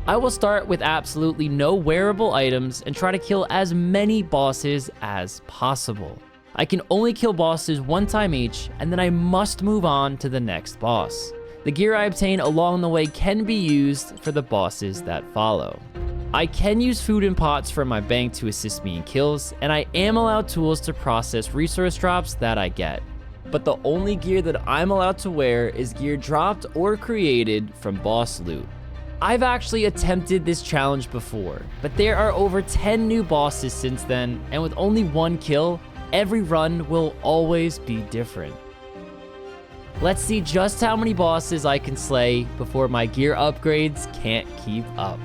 I will start with absolutely no wearable items and try to kill as many bosses as possible. I can only kill bosses one time each, and then I must move on to the next boss. The gear I obtain along the way can be used for the bosses that follow. I can use food and pots from my bank to assist me in kills, and I am allowed tools to process resource drops that I get. But the only gear that I'm allowed to wear is gear dropped or created from boss loot. I've actually attempted this challenge before, but there are over 10 new bosses since then, and with only one kill, every run will always be different. Let's see just how many bosses I can slay before my gear upgrades can't keep up.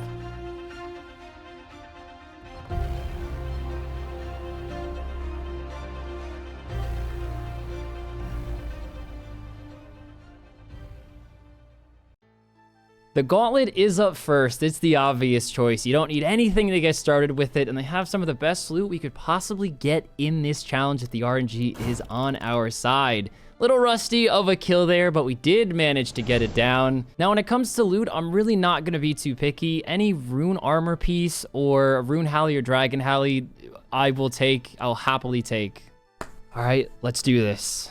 The Gauntlet is up first. It's the obvious choice. You don't need anything to get started with it, and they have some of the best loot we could possibly get in this challenge if the RNG is on our side. Little rusty of a kill there, but we did manage to get it down. Now, when it comes to loot, I'm really not going to be too picky. Any rune armor piece or a rune halley or dragon halley, I'll happily take. All right, let's do this.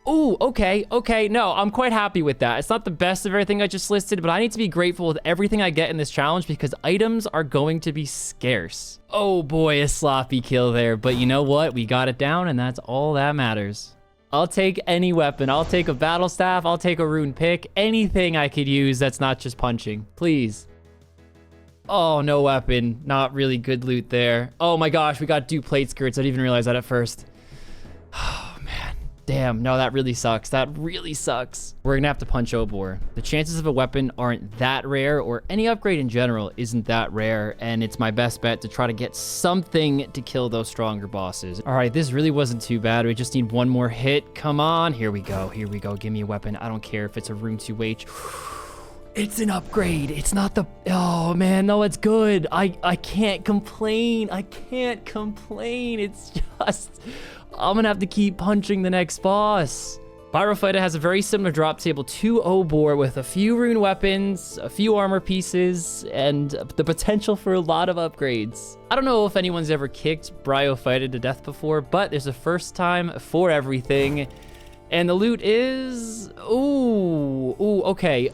Ooh, okay. No, I'm quite happy with that. It's not the best of everything I just listed, but I need to be grateful with everything I get in this challenge because items are going to be scarce. Oh boy, a sloppy kill there, but you know what? We got it down, and that's all that matters. I'll take any weapon. I'll take a battle staff. I'll take a rune pick. Anything I could use that's not just punching. Please. Oh, no weapon. Not really good loot there. Oh my gosh, we got dupe plate skirts. I didn't even realize that at first. Oh, man. Damn, no, that really sucks. That really sucks. We're gonna have to punch Ubow. The chances of a weapon aren't that rare, or any upgrade in general isn't that rare, and it's my best bet to try to get something to kill those stronger bosses. All right, this really wasn't too bad. We just need one more hit. Come on, here we go. Give me a weapon. I don't care if it's a rune 2H. It's an upgrade. It's not the... Oh, man, no, it's good. I can't complain. It's just... I'm gonna have to keep punching the next boss. Pyrophyta has a very similar drop table to Ubow with a few rune weapons, a few armor pieces, and the potential for a lot of upgrades. I don't know if anyone's ever kicked Bryophyta to death before, but there's a first time for everything. And the loot is... Ooh, okay.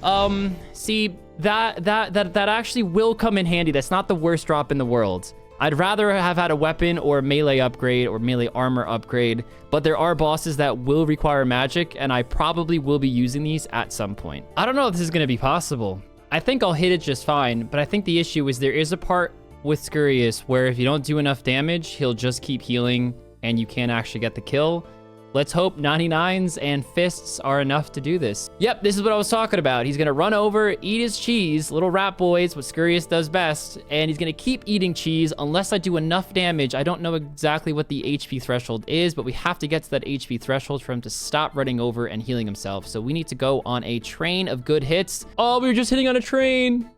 See, that actually will come in handy. That's not the worst drop in the world. I'd rather have had a weapon or melee upgrade or melee armor upgrade, but there are bosses that will require magic, and I probably will be using these at some point. I don't know if this is going to be possible. I think I'll hit it just fine, but I think the issue is there is a part with Scurious where if you don't do enough damage, he'll just keep healing and you can't actually get the kill. Let's hope 99s and fists are enough to do this. Yep, this is what I was talking about. He's gonna run over, eat his cheese, little rat boys, what Scurious does best, and he's gonna keep eating cheese unless I do enough damage. I don't know exactly what the HP threshold is, but we have to get to that HP threshold for him to stop running over and healing himself. So we need to go on a train of good hits. Oh, we were just hitting on a train.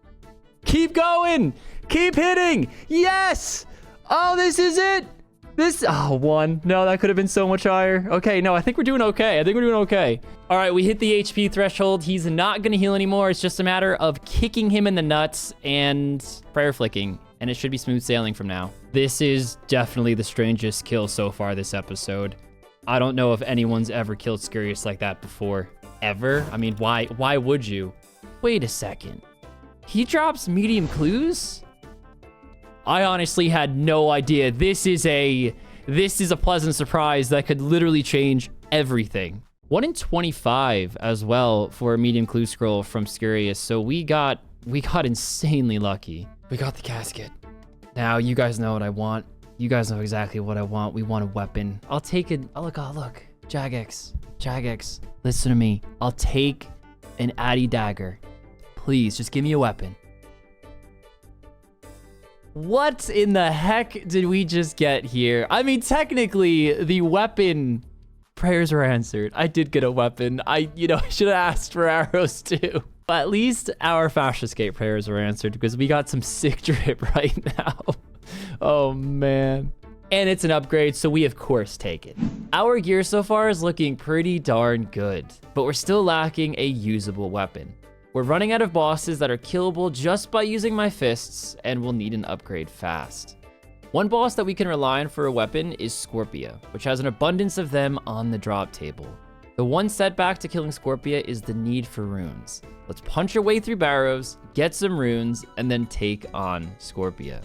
Keep going, keep hitting. Yes. Oh, this is it. Oh, one. No, that could have been so much higher. Okay, no, I think we're doing okay. All right, we hit the HP threshold. He's not going to heal anymore. It's just a matter of kicking him in the nuts and prayer flicking, and it should be smooth sailing from now. This is definitely the strangest kill so far this episode. I don't know if anyone's ever killed Scurious like that before. Ever? I mean, why would you? Wait a second. He drops medium clues? I honestly had no idea. This is a pleasant surprise that could literally change everything. 1 in 25 as well for a medium clue scroll from Scurious. So we got insanely lucky. We got the casket. Now you guys know what I want. You guys know exactly what I want. We want a weapon. I'll take it. Oh, look. Jagex. Listen to me. I'll take an Addy dagger. Please, just give me a weapon. What in the heck did we just get here? I mean, technically, the weapon prayers were answered. I did get a weapon. I should have asked for arrows too. But at least our fast escape prayers were answered because we got some sick drip right now. Oh, man. And it's an upgrade, so we of course take it. Our gear so far is looking pretty darn good, but we're still lacking a usable weapon. We're running out of bosses that are killable just by using my fists, and we'll need an upgrade fast. One boss that we can rely on for a weapon is Scorpia, which has an abundance of them on the drop table. The one setback to killing Scorpia is the need for runes. Let's punch our way through Barrows, get some runes, and then take on Scorpia.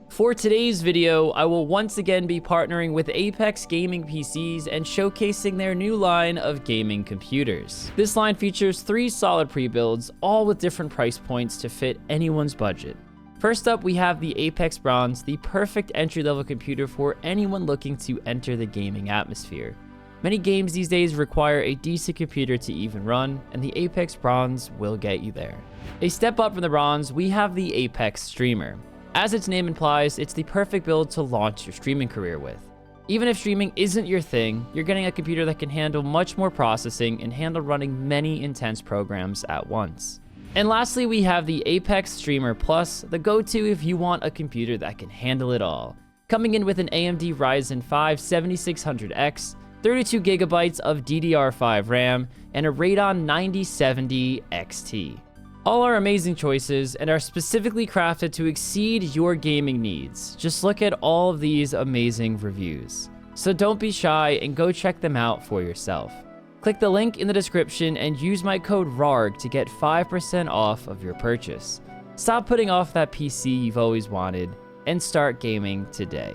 For today's video, I will once again be partnering with Apex Gaming PCs and showcasing their new line of gaming computers. This line features 3 solid pre-builds, all with different price points to fit anyone's budget. First up, we have the Apex Bronze, the perfect entry-level computer for anyone looking to enter the gaming atmosphere. Many games these days require a decent computer to even run, and the Apex Bronze will get you there. A step up from the Bronze, we have the Apex Streamer. As its name implies, it's the perfect build to launch your streaming career with. Even if streaming isn't your thing, you're getting a computer that can handle much more processing and handle running many intense programs at once. And lastly, we have the Apex Streamer Plus, the go-to if you want a computer that can handle it all. Coming in with an AMD Ryzen 5 7600X, 32 gigabytes of DDR5 RAM, and a Radeon 9070 XT. All are amazing choices and are specifically crafted to exceed your gaming needs. Just look at all of these amazing reviews. So don't be shy and go check them out for yourself. Click the link in the description and use my code Rargh to get 5% off of your purchase. Stop putting off that PC you've always wanted and start gaming today.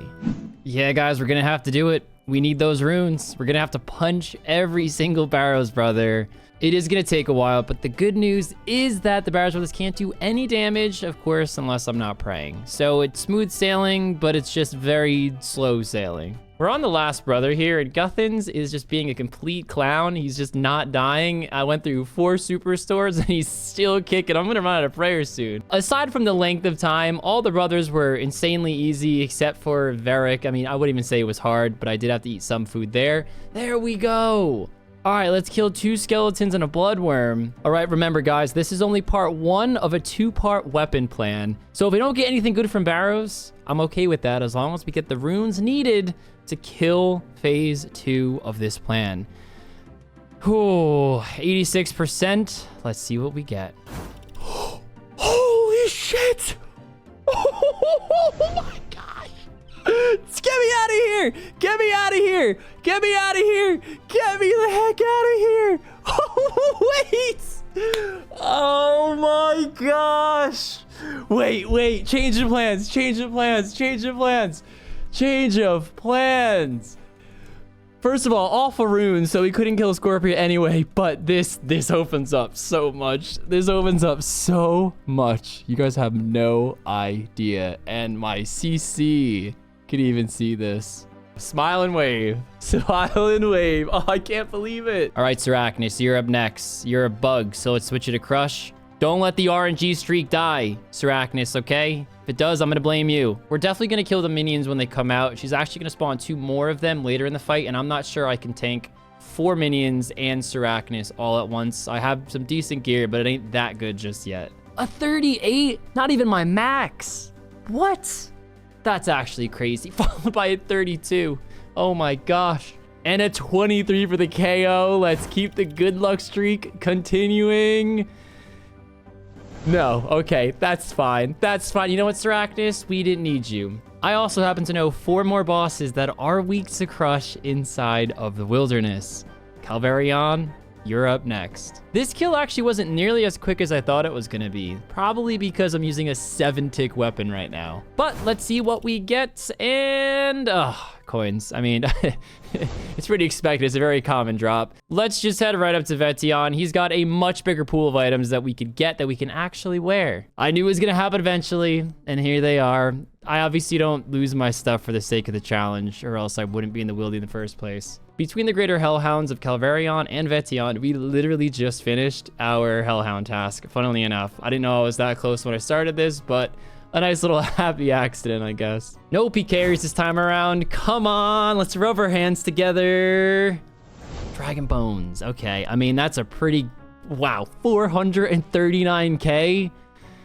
Yeah, guys, we're gonna have to do it. We need those runes. We're gonna have to punch every single Barrows brother. It is gonna take a while, but the good news is that the Barrows brothers can't do any damage, of course, unless I'm not praying. So it's smooth sailing, but it's just very slow sailing. We're on the last brother here, and Guthins is just being a complete clown. He's just not dying. I went through 4 superstores and he's still kicking. I'm gonna run out of prayers soon. Aside from the length of time, all the brothers were insanely easy except for Varric. I mean, I wouldn't even say it was hard, but I did have to eat some food there. There we go. All right, let's kill 2 skeletons and a bloodworm. All right, remember guys, this is only part 1 of a 2-part weapon plan. So if we don't get anything good from Barrows, I'm okay with that as long as we get the runes needed to kill phase 2 of this plan. Ooh, 86%. Let's see what we get. Holy shit! Oh my gosh! Get me out of here! Get me out of here! Get me out of here! Get me the heck out of here! Oh, wait! Oh my gosh! Wait, change of plans, change of plans, change of plans. Change of plans. First of all, awful runes, so we couldn't kill Scorpia anyway, but this opens up so much. This opens up so much. You guys have no idea. And my CC can even see this. Smile and wave. Smile and wave. Oh, I can't believe it. All right, Sarachnis, you're up next. You're a bug, so let's switch you to Crush. Don't let the RNG streak die, Sarachnis, okay? If it does, I'm gonna blame you. We're definitely gonna kill the minions when they come out. She's actually gonna spawn 2 more of them later in the fight, and I'm not sure I can tank 4 minions and Sarachnis all at once. I have some decent gear, but it ain't that good just yet. A 38? Not even my max. What? That's actually crazy. Followed by a 32. Oh my gosh. And a 23 for the KO. Let's keep the good luck streak continuing. No, okay, that's fine. That's fine. You know what, Sarachnis? We didn't need you. I also happen to know 4 more bosses that are weak to Crush inside of the wilderness. Calvarion, you're up next. This kill actually wasn't nearly as quick as I thought it was gonna be. Probably because I'm using a 7-tick weapon right now. But let's see what we get, and coins. I mean, it's pretty expected. It's a very common drop. Let's just head right up to Vetion. He's got a much bigger pool of items that we could get that we can actually wear. I knew it was gonna happen eventually, and here they are. I obviously don't lose my stuff for the sake of the challenge, or else I wouldn't be in the wildy in the first place. Between the greater Hellhounds of Calvarion and Vetion, we literally just finished our Hellhound task, funnily enough. I didn't know I was that close when I started this, but a nice little happy accident, I guess. No PKers this time around. Come on, let's rub our hands together. Dragon Bones, okay. I mean, that's a pretty, wow, 439k.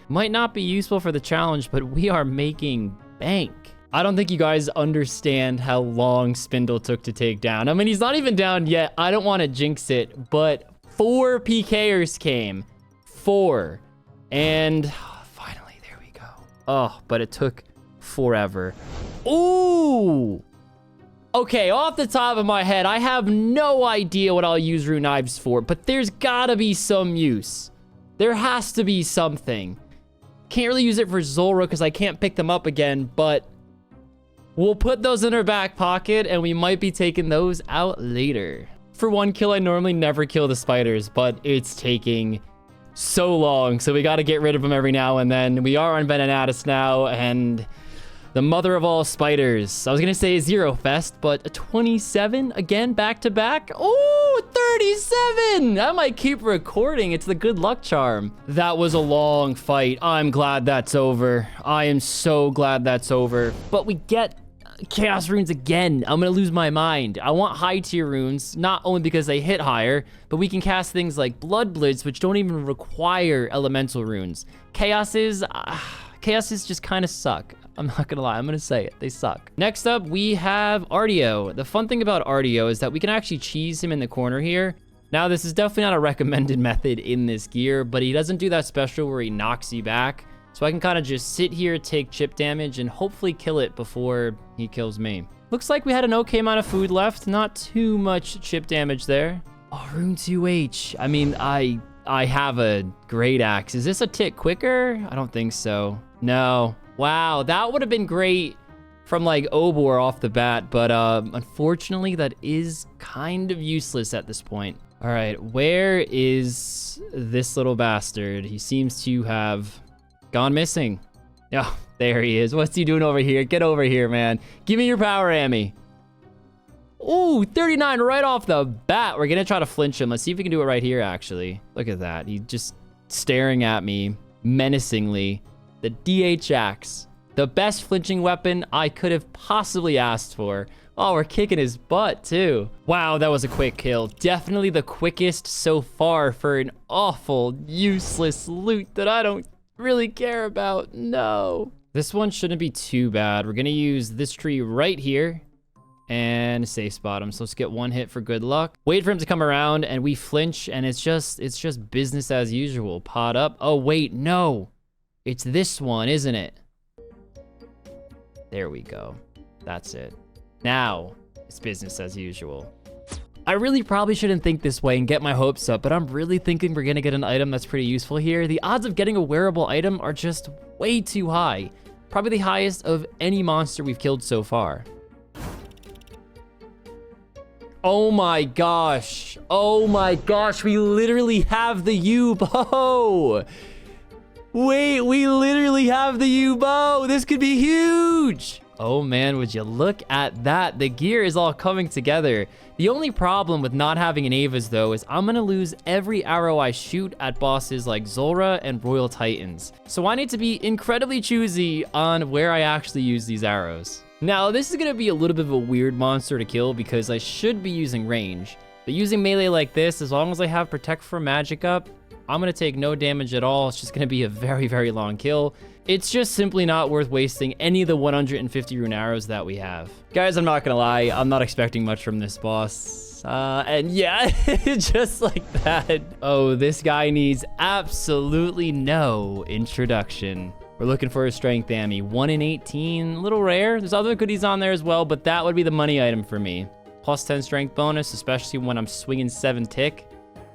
Might not be useful for the challenge, but we are making bank. I don't think you guys understand how long Spindle took to take down. I mean, he's not even down yet. I don't want to jinx it, but 4 PKers came. 4. And finally, there we go. Oh, but it took forever. Ooh! Okay, off the top of my head, I have no idea what I'll use rune knives for, but there's gotta be some use. There has to be something. Can't really use it for Zora because I can't pick them up again, but we'll put those in our back pocket and we might be taking those out later. For 1 kill, I normally never kill the spiders, but it's taking so long, so we gotta get rid of them every now and then. We are on Venenatus now, and the mother of all spiders. I was gonna say Zero Fest, but a 27 again, back to back. Oh, 37! I might keep recording. It's the good luck charm. That was a long fight. I'm glad that's over. I am so glad that's over. But we get Chaos runes again. I'm gonna lose my mind. I want high tier runes, not only because they hit higher, but we can cast things like Blood Blitz, which don't even require elemental runes. Chaoses just kind of suck. I'm not gonna lie, I'm gonna say it. They suck. Next up, we have Artio. The fun thing about Artio is that we can actually cheese him in the corner here. Now, this is definitely not a recommended method in this gear, but he doesn't do that special where he knocks you back. So I can kind of just sit here, take chip damage, and hopefully kill it before he kills me. Looks like we had an okay amount of food left. Not too much chip damage there. Oh, rune 2H. I mean, I have a great axe. Is this a tick quicker? I don't think so. No. Wow, that would have been great from like Obor off the bat, but unfortunately that is kind of useless at this point. All right, where is this little bastard? He seems to have gone missing. Oh, there he is. What's he doing over here? Get over here, man. Give me your power, Amy. Ooh, 39 right off the bat. We're gonna try to flinch him. Let's see if we can do it right here, actually. Look at that. He's just staring at me menacingly. The DH axe, the best flinching weapon I could have possibly asked for. Oh, we're kicking his butt too. Wow, that was a quick kill. Definitely the quickest so far for an awful, useless loot that I don't really care about. No. This one shouldn't be too bad. We're gonna use this tree right here and safe spot him. So let's get 1 hit for good luck. Wait for him to come around and we flinch and it's just business as usual. Pot up. Oh, wait, no. It's this one, isn't it? There we go. That's it. Now, it's business as usual. I really probably shouldn't think this way and get my hopes up, but I'm really thinking we're gonna get an item that's pretty useful here. The odds of getting a wearable item are just way too high. Probably the highest of any monster we've killed so far. Oh my gosh. Oh my gosh, we literally have the Ubow. Wait, we literally have the Ubow. This could be huge. Oh man, would you look at that? The gear is all coming together. The only problem with not having an Ava's though is I'm gonna lose every arrow I shoot at bosses like Zora and Royal Titans. So I need to be incredibly choosy on where I actually use these arrows. Now, this is gonna be a little bit of a weird monster to kill because I should be using range. But using melee like this, as long as I have Protect from Magic up, I'm gonna take no damage at all. It's just gonna be a very, very long kill. It's just simply not worth wasting any of the 150 rune arrows that we have. Guys, I'm not gonna lie, I'm not expecting much from this boss. And yeah, just like that. Oh, this guy needs absolutely no introduction. We're looking for a strength Ammy. 1 in 18, a little rare. There's other goodies on there as well, but that would be the money item for me. Plus 10 strength bonus, especially when I'm swinging 7 tick.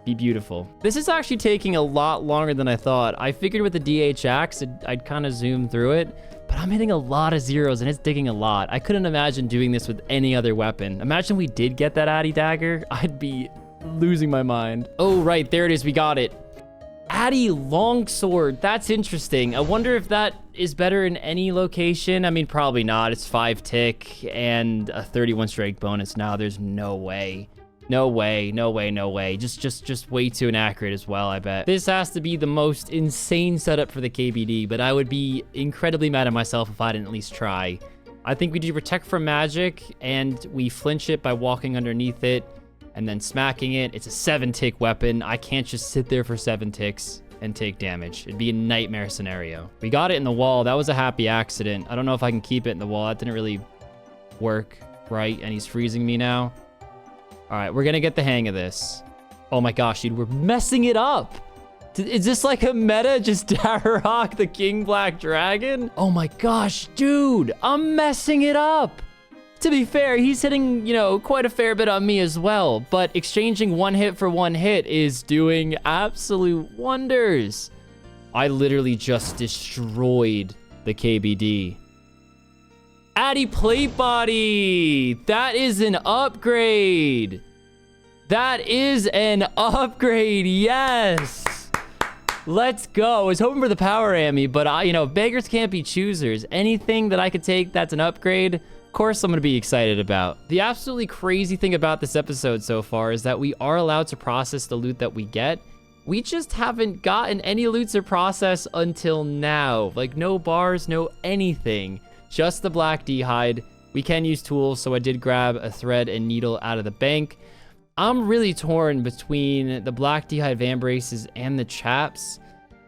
Be beautiful. This is actually taking a lot longer than I thought. I figured with the DH axe, I'd kind of zoom through it, but I'm hitting a lot of zeros and it's digging a lot. I couldn't imagine doing this with any other weapon. Imagine we did get that Addy dagger. I'd be losing my mind. Oh, right, there it is. We got it. Addy longsword. That's interesting. I wonder if that is better in any location. I mean, probably not. It's 5 tick and a 31 strength bonus. Now there's no way. No way, no way, no way. Just way too inaccurate as well, I bet. This has to be the most insane setup for the KBD, but I would be incredibly mad at myself if I didn't at least try. I think we do Protect from Magic, and we flinch it by walking underneath it, and then smacking it. It's a 7 tick weapon. I can't just sit there for 7 ticks and take damage. It'd be a nightmare scenario. We got it in the wall. That was a happy accident. I don't know if I can keep it in the wall. That didn't really work right, and he's freezing me now. All right, we're gonna get the hang of this. Oh my gosh, dude, we're messing it up. Is this like a meta? Just Darroch the King Black Dragon? Oh my gosh, dude, I'm messing it up. To be fair, he's hitting, you know, quite a fair bit on me as well, but exchanging one hit for one hit is doing absolute wonders. I literally just destroyed the KBD. Addy Plate Body! That is an upgrade! That is an upgrade, yes! Let's go. I was hoping for the power Ammy, but you know, beggars can't be choosers. Anything that I could take that's an upgrade, of course I'm gonna be excited about. The absolutely crazy thing about this episode so far is that we are allowed to process the loot that we get. We just haven't gotten any loot to process until now. Like no bars, no anything. Just the black D-hide. We can use tools, so I did grab a thread and needle out of the bank. I'm really torn between the black D-hide van braces and the chaps.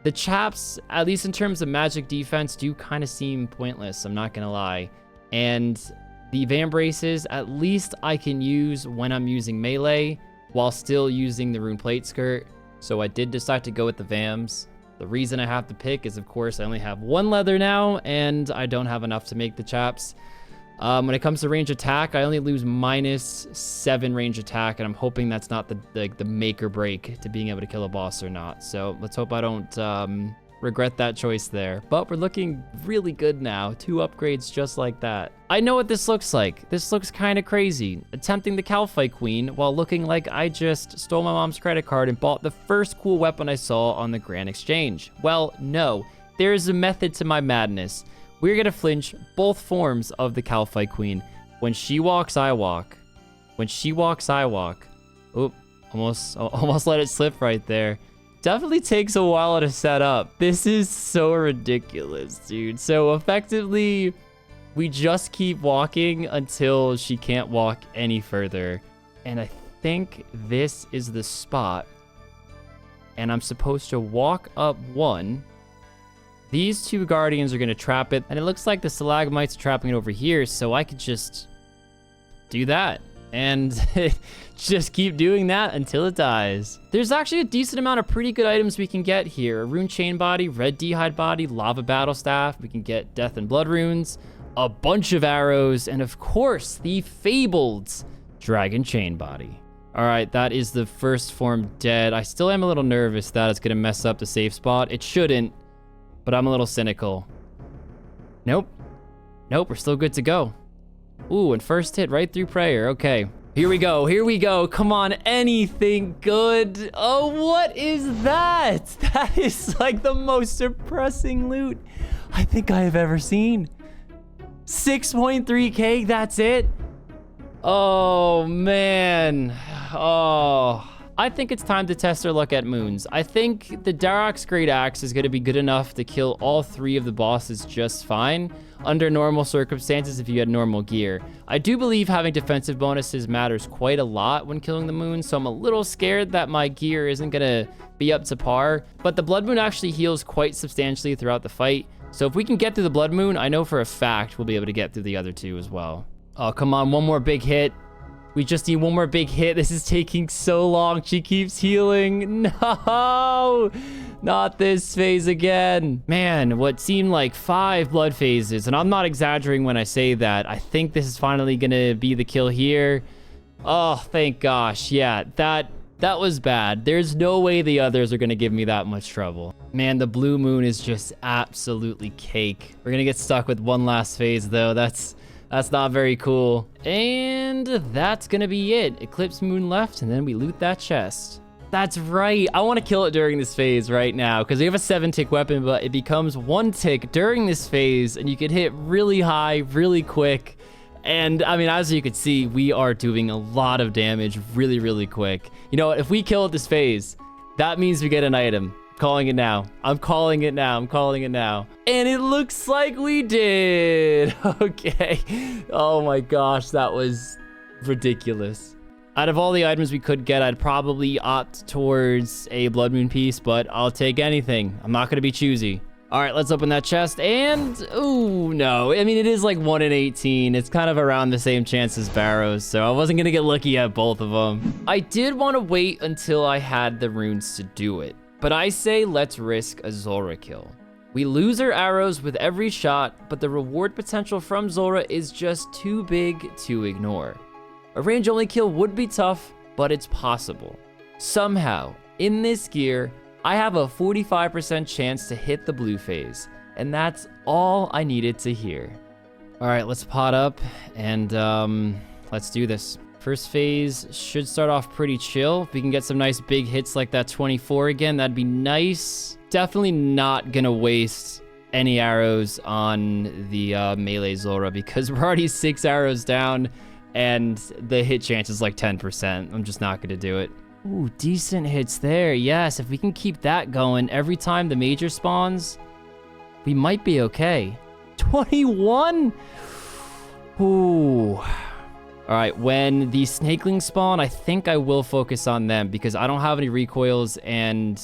The chaps, at least in terms of magic defense, do kind of seem pointless, I'm not gonna lie. And the van braces, at least I can use when I'm using melee while still using the rune plate skirt. So I did decide to go with the VAMs. The reason I have to pick is, of course, I only have one leather now, and I don't have enough to make the chaps. When it comes to range attack, I only lose -7 range attack, and I'm hoping that's not the make or break to being able to kill a boss or not. So let's hope I don't regret that choice there. But we're looking really good now. 2 upgrades just like that. I know what this looks like. This looks kind of crazy. Attempting the Calight Queen while looking like I just stole my mom's credit card and bought the first cool weapon I saw on the Grand Exchange. Well, no. There is a method to my madness. We're gonna flinch both forms of the Calight Queen. When she walks, I walk. When she walks, I walk. Oop, almost let it slip right there. Definitely takes a while to set up. This is so ridiculous, dude. So effectively, we just keep walking until she can't walk any further. And I think this is the spot. And I'm supposed to walk up 1. These 2 guardians are gonna trap it. And it looks like the stalagmites are trapping it over here. So I could just do that. And just keep doing that until it dies. There's actually a decent amount of pretty good items we can get here. A rune chain body, red D-hide body, lava battle staff. We can get death and blood runes, a bunch of arrows, and of course, the fabled dragon chain body. All right, that is the first form dead. I still am a little nervous that it's gonna mess up the safe spot. It shouldn't, but I'm a little cynical. Nope, we're still good to go. Ooh, and first hit right through prayer. Okay, here we go. Come on, anything good. Oh, what is that? That is like the most depressing loot I think I have ever seen. 6.3k, that's it? Oh, man. Oh, I think it's time to test our luck at moons. I think the Darroch's Great Axe is going to be good enough to kill all 3 of the bosses just fine under normal circumstances if you had normal gear. I do believe having defensive bonuses matters quite a lot when killing the moon, so I'm a little scared that my gear isn't going to be up to par, but the Blood Moon actually heals quite substantially throughout the fight. So if we can get through the Blood Moon, I know for a fact we'll be able to get through the other 2 as well. Oh, come on, one more big hit. We just need one more big hit. This is taking so long. She keeps healing. No, not this phase again. Man, what seemed like 5 blood phases, and I'm not exaggerating when I say that. I think this is finally gonna be the kill here. Oh, thank gosh. Yeah, that was bad. There's no way the others are gonna give me that much trouble. Man, the blue moon is just absolutely cake. We're gonna get stuck with one last phase though. That's not very cool. And that's gonna be it. Eclipse moon left, and then we loot that chest. That's right. I want to kill it during this phase right now because we have a 7-tick weapon, but it becomes 1 tick during this phase, and you can hit really high, really quick. And I mean, as you can see, we are doing a lot of damage really, really quick. You know what? If we kill it this phase, that means we get an item. Calling it now. I'm calling it now. And it looks like we did. Okay. Oh my gosh, that was ridiculous. Out of all the items we could get, I'd probably opt towards a Blood Moon piece, but I'll take anything. I'm not going to be choosy. All right, let's open that chest. And, ooh, no. I mean, it is like 1 in 18. It's kind of around the same chance as Barrows, so I wasn't going to get lucky at both of them. I did want to wait until I had the runes to do it. But I say let's risk a Zora kill. We lose our arrows with every shot, but the reward potential from Zora is just too big to ignore. A range-only kill would be tough, but it's possible. Somehow, in this gear, I have a 45% chance to hit the blue phase, and that's all I needed to hear. All right, let's pot up, and let's do this. First phase should start off pretty chill. If we can get some nice big hits like that 24 again, that'd be nice. Definitely not gonna waste any arrows on the melee Zora because we're already 6 arrows down and the hit chance is like 10%. I'm just not gonna do it. Ooh, decent hits there. Yes, if we can keep that going every time the major spawns, we might be okay. 21? Ooh. All right, when the snakelings spawn, I think I will focus on them because I don't have any recoils and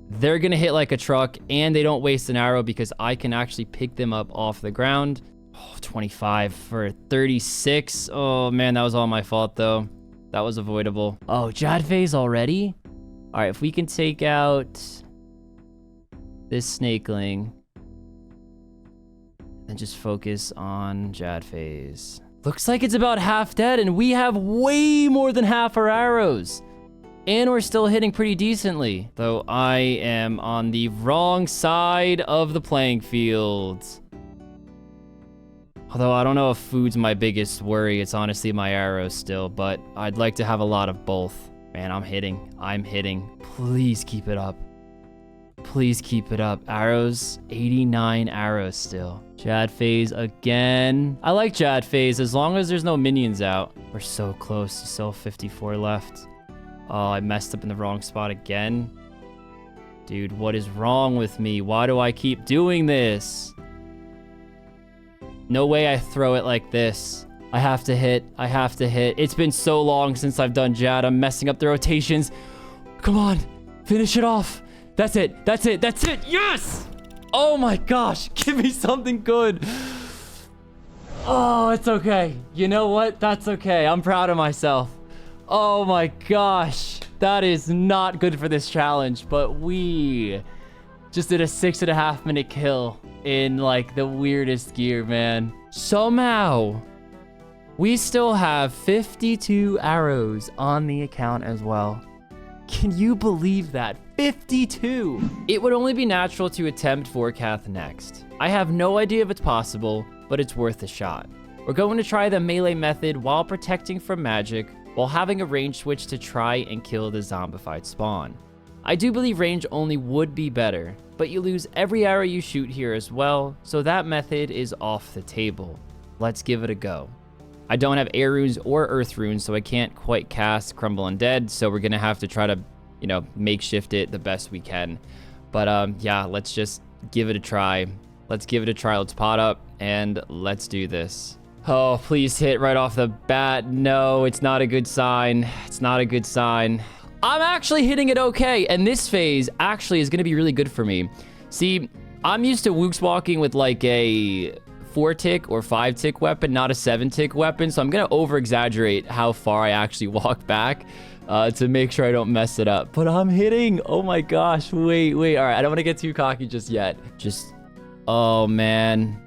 they're gonna hit like a truck and they don't waste an arrow because I can actually pick them up off the ground. Oh, 25 for 36. Oh man, that was all my fault though. That was avoidable. Oh, Jad phase already? All right, if we can take out this snakeling and just focus on Jad phase. Looks like it's about half dead, and we have way more than half our arrows. And we're still hitting pretty decently. Though I am on the wrong side of the playing field. Although I don't know if food's my biggest worry. It's honestly my arrows still, but I'd like to have a lot of both. Man, I'm hitting. Please keep it up. Please keep it up. Arrows, 89 arrows still. Jad phase again. I like Jad phase as long as there's no minions out. We're so close to still 54 left. Oh, I messed up in the wrong spot again. Dude, what is wrong with me? Why do I keep doing this? No way I throw it like this. I have to hit. It's been so long since I've done Jad. I'm messing up the rotations. Come on, finish it off. That's it. Yes! Oh my gosh, give me something good. Oh, it's okay. You know what? That's okay. I'm proud of myself. Oh my gosh. That is not good for this challenge, but we just did a 6.5 minute kill in like the weirdest gear, man. Somehow, we still have 52 arrows on the account as well. Can you believe that? 52! It would only be natural to attempt Vorcath next. I have no idea if it's possible, but it's worth a shot. We're going to try the melee method while protecting from magic, while having a range switch to try and kill the zombified spawn. I do believe range only would be better, but you lose every arrow you shoot here as well, so that method is off the table. Let's give it a go. I don't have air runes or earth runes, so I can't quite cast Crumble Undead, so we're gonna have to try to, you know, makeshift it the best we can. But yeah, let's just give it a try. Let's pot up, and let's do this. Oh, please hit right off the bat. No, it's not a good sign. I'm actually hitting it okay, and this phase actually is gonna be really good for me. See, I'm used to Wooks walking with like a 4-tick or 5-tick weapon, not a 7-tick weapon, so I'm gonna over-exaggerate how far I actually walk back to make sure I don't mess it up. But I'm hitting. Oh my gosh. Wait. All right, I don't want to get too cocky just yet. Oh man.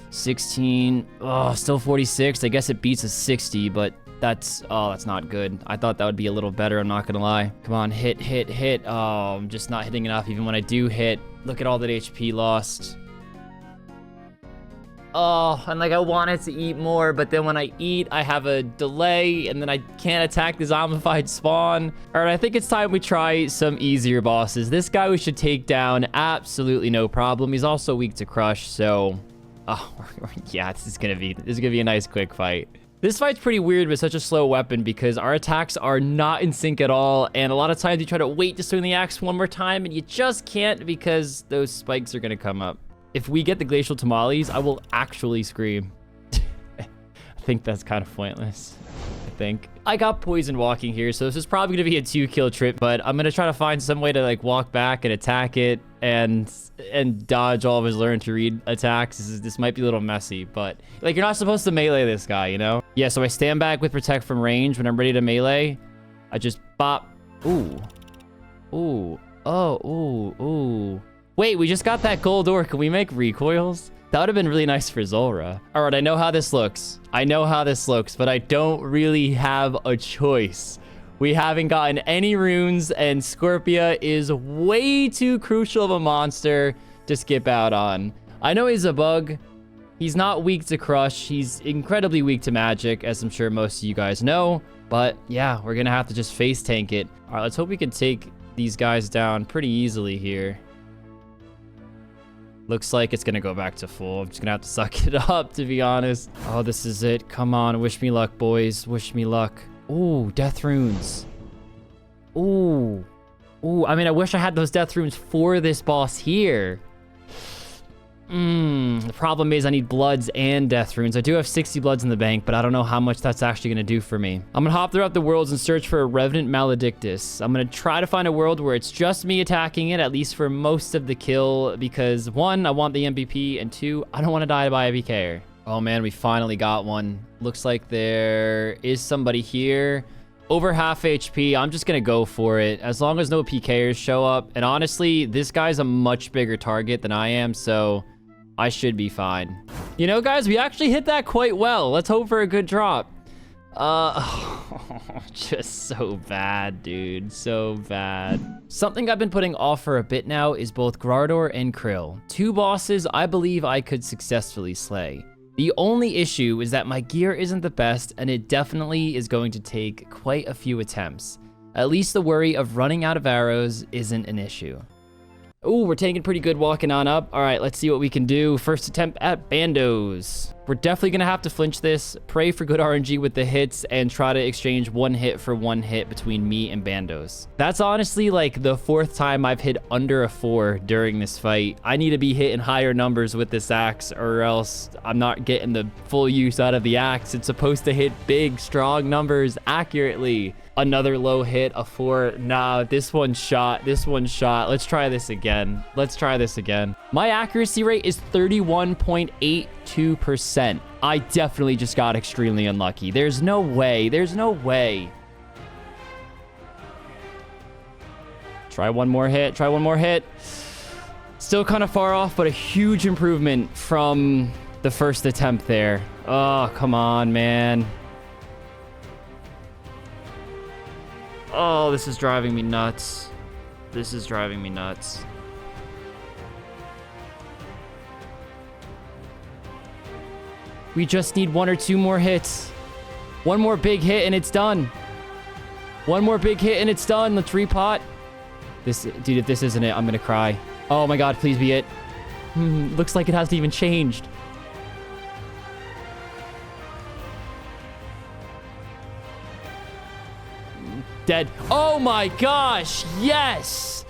16. Oh, still 46. I guess it beats a 60, but that's not good. I thought that would be a little better, I'm not gonna lie. Come on, hit. Oh, I'm just not hitting enough even when I do hit. Look at all that HP lost. Oh, and like I wanted to eat more, but then when I eat, I have a delay, and then I can't attack the zombified spawn. All right, I think it's time we try some easier bosses. This guy we should take down absolutely no problem. He's also weak to crush, so yeah, this is gonna be a nice quick fight. This fight's pretty weird with such a slow weapon because our attacks are not in sync at all, and a lot of times you try to wait to swing the axe one more time, and you just can't because those spikes are gonna come up. If we get the glacial tamales, I will actually scream. I think that's kind of pointless. I got poison walking here, so this is probably gonna be a 2-kill trip, but I'm gonna try to find some way to like walk back and attack it and dodge all of his learn to read attacks. This might be a little messy, but like you're not supposed to melee this guy, you know? Yeah, so I stand back with protect from range when I'm ready to melee. I just bop. Ooh. Oh, ooh, ooh. Wait, we just got that gold ore. Can we make recoils? That would have been really nice for Zora. All right, I know how this looks. I know how this looks, but I don't really have a choice. We haven't gotten any runes, and Scorpia is way too crucial of a monster to skip out on. I know he's a bug. He's not weak to crush. He's incredibly weak to magic, as I'm sure most of you guys know. But yeah, we're gonna have to just face tank it. All right, let's hope we can take these guys down pretty easily here. Looks like it's gonna go back to full. I'm just gonna have to suck it up, to be honest. Oh, this is it. Come on, wish me luck, boys. Wish me luck. Ooh, death runes. Ooh. Ooh, I mean, I wish I had those death runes for this boss here. The problem is I need bloods and death runes. I do have 60 bloods in the bank, but I don't know how much that's actually going to do for me. I'm going to hop throughout the worlds and search for a Revenant Maledictus. I'm going to try to find a world where it's just me attacking it, at least for most of the kill, because 1, I want the MVP, and 2, I don't want to die by a PKer. Oh man, we finally got one. Looks like there is somebody here. Over half HP, I'm just going to go for it. As long as no PKers show up. And honestly, this guy's a much bigger target than I am, so I should be fine. You know, guys, we actually hit that quite well. Let's hope for a good drop. Just so bad, dude. So bad. Something I've been putting off for a bit now is both Gardor and Krill. 2 bosses I believe I could successfully slay. The only issue is that my gear isn't the best, and it definitely is going to take quite a few attempts. At least the worry of running out of arrows isn't an issue. Ooh, we're taking pretty good walking on up. All right, let's see what we can do. First attempt at Bandos. We're definitely going to have to flinch this, pray for good RNG with the hits, and try to exchange 1 hit for 1 hit between me and Bandos. That's honestly like the 4th time I've hit under a 4 during this fight. I need to be hitting higher numbers with this axe, or else I'm not getting the full use out of the axe. It's supposed to hit big, strong numbers accurately. Another low hit, a 4. Nah, this one shot. This one shot. Let's try this again. Let's try this again. My accuracy rate is 31.82%. I definitely just got extremely unlucky. There's no way. There's no way. Try one more hit. Try one more hit. Still kind of far off, but a huge improvement from the first attempt there. Oh, come on, man. Oh, this is driving me nuts. This is driving me nuts. We just need 1 or 2 more hits. 1 more big hit and it's done. 1 more big hit and it's done. Let's repot. This, dude, if this isn't it, I'm gonna cry. Oh my god, please be it. Looks like it hasn't even changed. Dead. Oh my gosh, yes.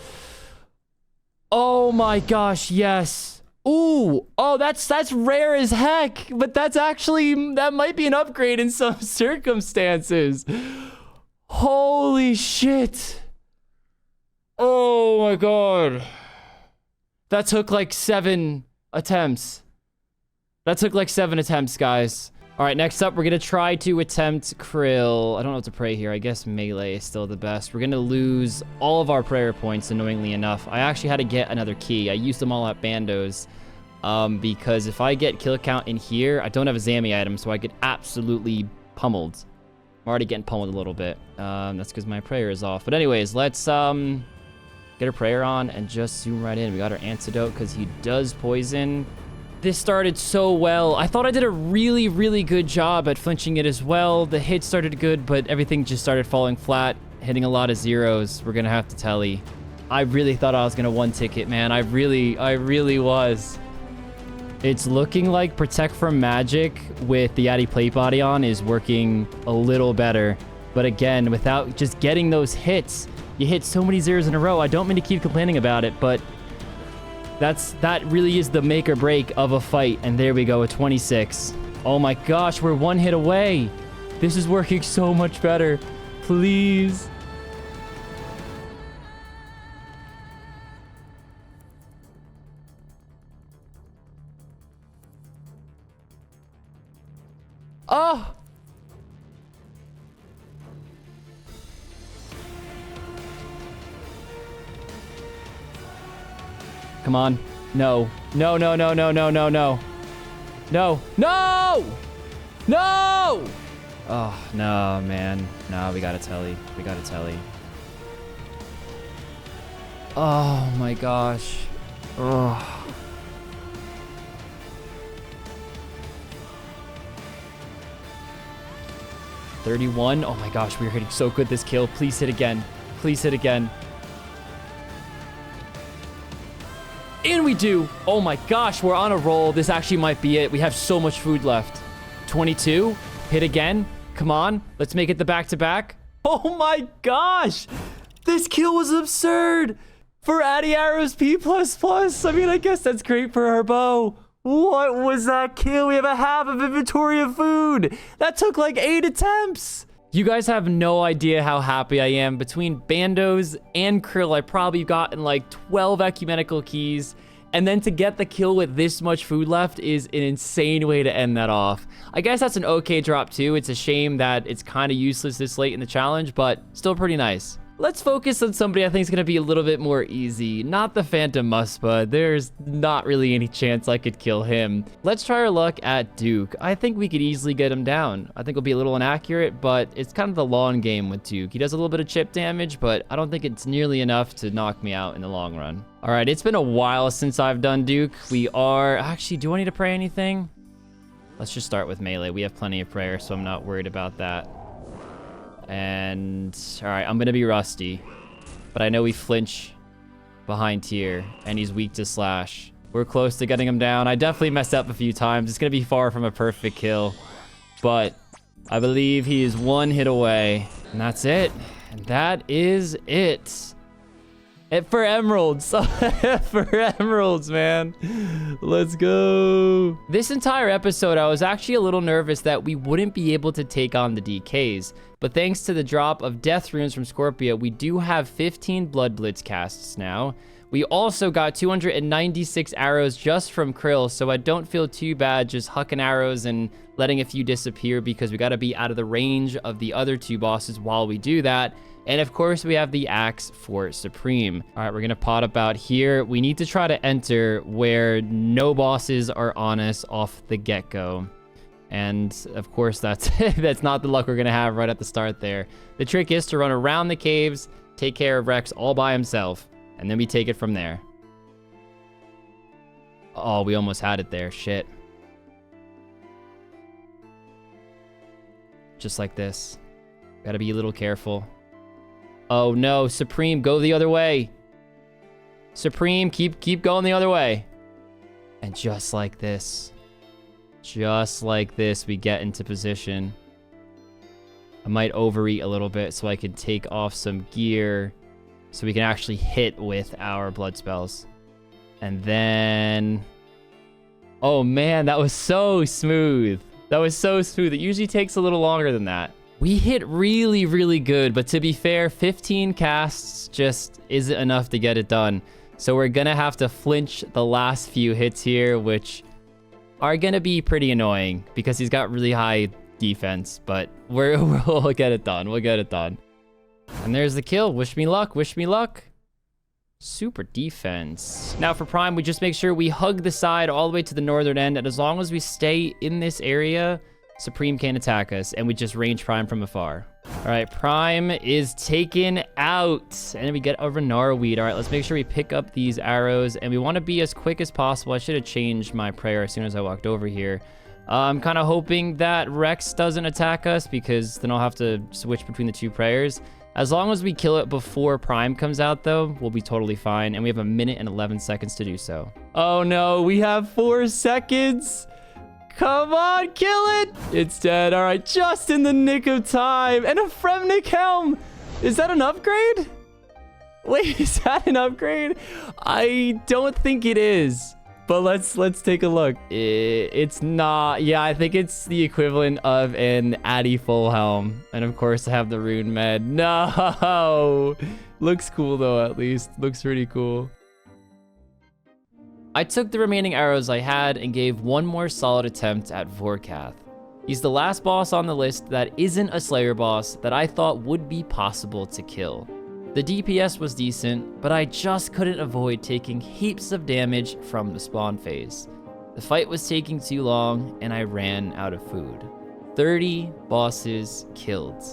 Oh my gosh, yes. Ooh, oh, that's rare as heck, but that might be an upgrade in some circumstances. Holy shit. Oh my god. That took like 7 attempts. That took like 7 attempts, guys. All right, next up, we're going to try to attempt Krill. I don't know what to pray here. I guess melee is still the best. We're going to lose all of our prayer points, annoyingly enough. I actually had to get another key. I used them all at Bandos because if I get kill count in here, I don't have a Zammy item, so I get absolutely pummeled. I'm already getting pummeled a little bit. That's because my prayer is off. But anyways, let's get a prayer on and just zoom right in. We got our antidote because he does poison. This started so well. I thought I did a really, really good job at flinching it as well. The hit started good, but everything just started falling flat, hitting a lot of zeros. We're gonna have to telly. I really thought I was gonna 1-ticket, man. I really was. It's looking like Protect from Magic with the Addy plate body on is working a little better. But again, without just getting those hits, you hit so many zeros in a row. I don't mean to keep complaining about it, but that really is the make or break of a fight. And there we go, a 26. Oh my gosh, we're 1 hit away. This is working so much better. Please. Oh. Come on. No. No, no, no, no, no, no, no. No. No! No! Oh, no, man. No, we gotta telly. We gotta telly. Oh, my gosh. Oh. $31. Oh my gosh, we're hitting so good this kill. Please hit again. Please hit again. And we do. Oh my gosh, we're on a roll. This actually might be it. We have so much food left. 22. Hit again. Come on. Let's make it the back-to-back. Oh my gosh. This kill was absurd. For Addy Arrows P++. I mean, I guess that's great for our bow. What was that kill? We have a half of inventory of food. That took like 8 attempts. You guys have no idea how happy I am. Between Bandos and Krill, I probably gotten like 12 ecumenical keys. And then to get the kill with this much food left is an insane way to end that off. I guess that's an okay drop too. It's a shame that it's kind of useless this late in the challenge, but still pretty nice. Let's focus on somebody I think is going to be a little bit more easy. Not the Phantom Muspa. There's not really any chance I could kill him. Let's try our luck at Duke. I think we could easily get him down. I think it'll be a little inaccurate, but it's kind of the long game with Duke. He does a little bit of chip damage, but I don't think it's nearly enough to knock me out in the long run. All right, it's been a while since I've done Duke. We are... Actually, do I need to pray anything? Let's just start with melee. We have plenty of prayer, so I'm not worried about that. And all right, I'm gonna be rusty, but I know we flinch behind tier and he's weak to slash. We're close to getting him down. I definitely messed up a few times. It's gonna be far from a perfect kill, but I believe he is one hit away, and that's it. And that is it. For emeralds. For emeralds, man. Let's go. This entire episode, I was actually a little nervous that we wouldn't be able to take on the DKs. But thanks to the drop of death runes from Scorpia, we do have 15 Blood Blitz casts now. We also got 296 arrows just from Krill, so I don't feel too bad just hucking arrows and letting a few disappear because we got to be out of the range of the other two bosses while we do that. And of course, we have the axe for Supreme. All right, we're going to pot about here. We need to try to enter where no bosses are on us off the get-go. And of course, that's that's not the luck we're going to have right at the start there. The trick is to run around the caves, take care of Rex all by himself, and then we take it from there. Oh, we almost had it there. Shit. Just like this. Gotta be a little careful. Oh no, Supreme, go the other way. Supreme, keep going the other way. And just like this, we get into position. I might overeat a little bit so I can take off some gear so we can actually hit with our blood spells. And then... Oh man, that was so smooth. That was so smooth. It usually takes a little longer than that. We hit really, really good, but to be fair, 15 casts just isn't enough to get it done. So we're gonna have to flinch the last few hits here, which are gonna be pretty annoying because he's got really high defense, but we'll get it done. We'll get it done. And there's the kill. Wish me luck. Wish me luck. Super defense. Now for Prime, we just make sure we hug the side all the way to the northern end, and as long as we stay in this area, Supreme can't attack us, and we just range Prime from afar. All right, Prime is taken out, and we get a Renar Weed. All right, let's make sure we pick up these arrows, and we want to be as quick as possible. I should have changed my prayer as soon as I walked over here. I'm kind of hoping that Rex doesn't attack us, because then I'll have to switch between the two prayers. As long as we kill it before Prime comes out, though, we'll be totally fine, and we have 1 minute and 11 seconds to do so. Oh no, we have 4 seconds. Come on, kill it! It's dead. All right, just in the nick of time. And a Fremnik helm. Is that an upgrade? Wait, is that an upgrade? I don't think it is. But let's take a look. It's not. Yeah, I think it's the equivalent of an Addy full helm. And of course, I have the rune med. No! Looks cool, though, at least. Looks pretty cool. I took the remaining arrows I had and gave one more solid attempt at Vorcath. He's the last boss on the list that isn't a Slayer boss that I thought would be possible to kill. The DPS was decent, but I just couldn't avoid taking heaps of damage from the spawn phase. The fight was taking too long, and I ran out of food. 30 bosses killed.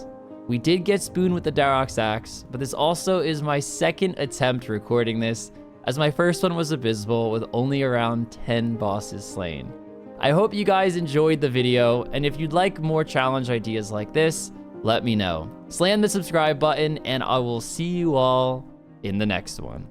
We did get spooned with the Darok's axe, but this also is my second attempt recording this, as my first one was abysmal with only around 10 bosses slain. I hope you guys enjoyed the video, and if you'd like more challenge ideas like this, let me know. Slam the subscribe button, and I will see you all in the next one.